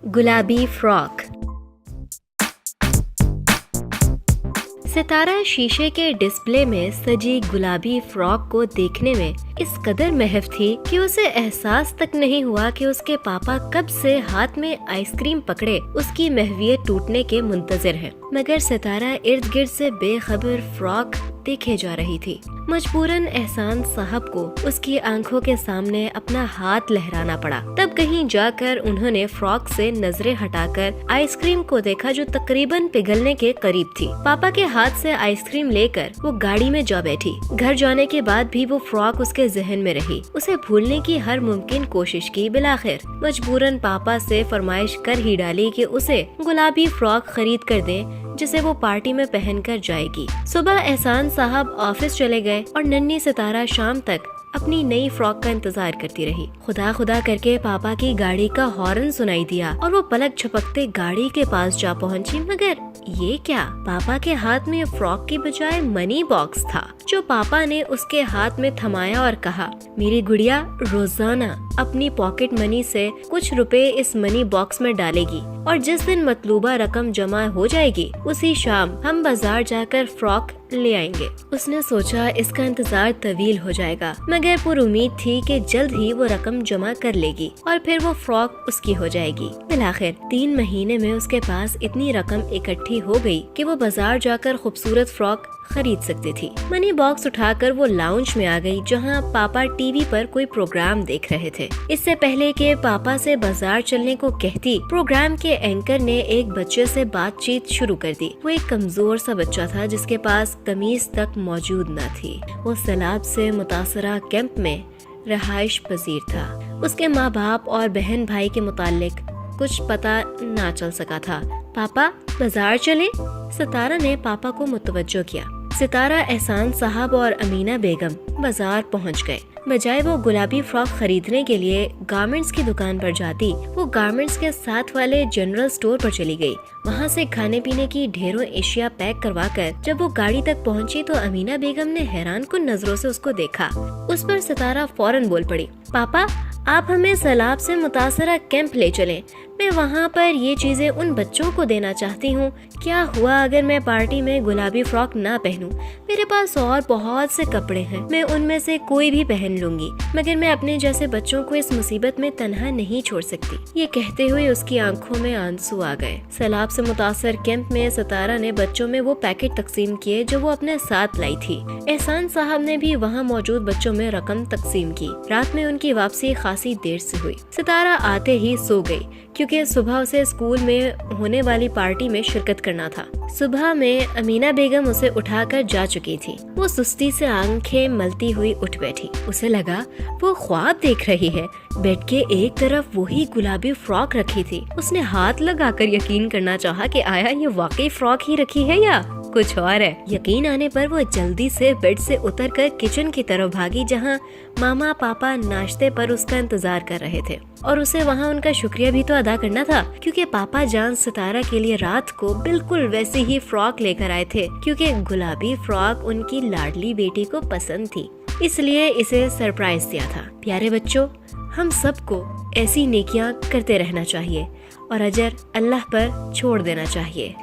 गुलाबी फ्रॉक। सितारा शीशे के डिस्प्ले में सजी गुलाबी फ्रॉक को देखने में इस कदर महव थी कि उसे एहसास तक नहीं हुआ कि उसके पापा कब से हाथ में आइसक्रीम पकड़े उसकी महवियत टूटने के मुंतजर हैं। मगर सितारा इर्द गिर्द से बेखबर फ्रॉक देखे जा रही थी। मजबूरन एहसान साहब को उसकी आंखों के सामने अपना हाथ लहराना पड़ा। तब कहीं जाकर उन्होंने फ्रॉक से नजरें हटाकर आइसक्रीम को देखा जो तकरीबन पिघलने के करीब थी। पापा के हाथ से आइसक्रीम लेकर वो गाड़ी में जा बैठी। घर जाने के बाद भी वो फ्रॉक उसके जहन में रही। उसे भूलने की हर मुमकिन कोशिश की। बिलाखिर मजबूरन पापा से फरमाइश कर ही डाली कि उसे गुलाबी फ्रॉक खरीद कर दें जिसे वो पार्टी में पहनकर जाएगी। सुबह एहसान साहब ऑफिस चले गए और नन्ही सितारा शाम तक अपनी नई फ्रॉक का इंतजार करती रही। खुदा खुदा करके पापा की गाड़ी का हॉर्न सुनाई दिया और वो पलक झपकते गाड़ी के पास जा पहुंची। मगर ये क्या? पापा के हाथ में फ्रॉक की बजाय मनी बॉक्स था जो पापा ने उसके हाथ में थमाया और कहा, मेरी गुड़िया रोजाना अपनी पॉकेट मनी से कुछ रुपए इस मनी बॉक्स में डालेगी और जिस दिन मतलूबा रकम जमा हो जाएगी उसी शाम हम बाजार जाकर फ्रॉक ले आएंगे। उसने सोचा इसका इंतजार तवील हो जाएगा, मगर पुर उम्मीद थी कि जल्द ही वो रकम जमा कर लेगी और फिर वो फ्रॉक उसकी हो जाएगी। बिलाखिर 3 महीने में उसके पास इतनी रकम इकट्ठी हो गई कि वो बाजार जाकर खूबसूरत फ्रॉक खरीद सकती थी। मनी बॉक्स उठाकर वो लाउंज में आ गई जहाँ पापा टीवी पर कोई प्रोग्राम देख रहे थे। इससे पहले कि पापा से बाजार चलने को कहती, प्रोग्राम के एंकर ने एक बच्चे से बातचीत शुरू कर दी। वो एक कमजोर सा बच्चा था जिसके पास कमीज तक मौजूद न थी। वो सैलाब से मुतासरा कैंप में रहाइश पजीर था। उसके माँ बाप और बहन भाई के मुतालिक कुछ पता ना चल सका था। पापा बाजार चले? सितारा ने पापा को मुतवज्जो किया। सितारा, एहसान साहब और अमीना बेगम बाजार पहुंच गए। बजाय वो गुलाबी फ्रॉक खरीदने के लिए गारमेंट्स की दुकान पर जाती, वो गारमेंट्स के साथ वाले जनरल स्टोर पर चली गई। वहाँ से खाने पीने की ढेरों एशिया पैक करवाकर जब वो गाड़ी तक पहुँची तो अमीना बेगम ने हैरान कुन नजरों से उसको देखा। उस पर सितारा फौरन बोल पड़ी, पापा आप हमें सैलाब से मुतासरा कैंप ले चलें। मैं वहाँ पर ये चीजें उन बच्चों को देना चाहती हूँ। क्या हुआ अगर मैं पार्टी में गुलाबी फ्रॉक ना पहनूं? मेरे पास और बहुत से कपड़े हैं, मैं उनमें से कोई भी पहन लूंगी, मगर मैं अपने जैसे बच्चों को इस मुसीबत में तन्हा नहीं छोड़ सकती। ये कहते हुए उसकी आंखों में आंसू आ गए। सैलाब से मुतासर कैंप में सितारा ने बच्चों में वो पैकेट तकसीम किए जो वो अपने साथ लाई थी। एहसान साहब ने भी वहाँ मौजूद बच्चों में रकम तकसीम की। रात में उनकी वापसी खासी देर से हुई। सितारा आते ही सो गई क्योंकि सुबह उसे स्कूल में होने वाली पार्टी में शिरकत करना था। सुबह में अमीना बेगम उसे उठाकर जा चुकी थी। वो सुस्ती से आंखें मलती हुई उठ बैठी। उसे लगा वो ख्वाब देख रही है। बेड के एक तरफ वही गुलाबी फ्रॉक रखी थी। उसने हाथ लगाकर यकीन करना चाहा कि आया ये वाकई फ्रॉक ही रखी है या कुछ और है। यकीन आने पर वो जल्दी से बेड से उतरकर किचन की तरफ भागी जहाँ मामा पापा नाश्ते पर उसका इंतजार कर रहे थे और उसे वहाँ उनका शुक्रिया भी तो अदा करना था क्योंकि पापा जान सितारा के लिए रात को बिल्कुल वैसी ही फ्रॉक लेकर आए थे क्योंकि गुलाबी फ्रॉक उनकी लाडली बेटी को पसंद थी, इसलिए इसे सरप्राइज दिया था। प्यारे बच्चों, हम सबको ऐसी नेकियां करते रहना चाहिए और अजर अल्लाह पर छोड़ देना चाहिए।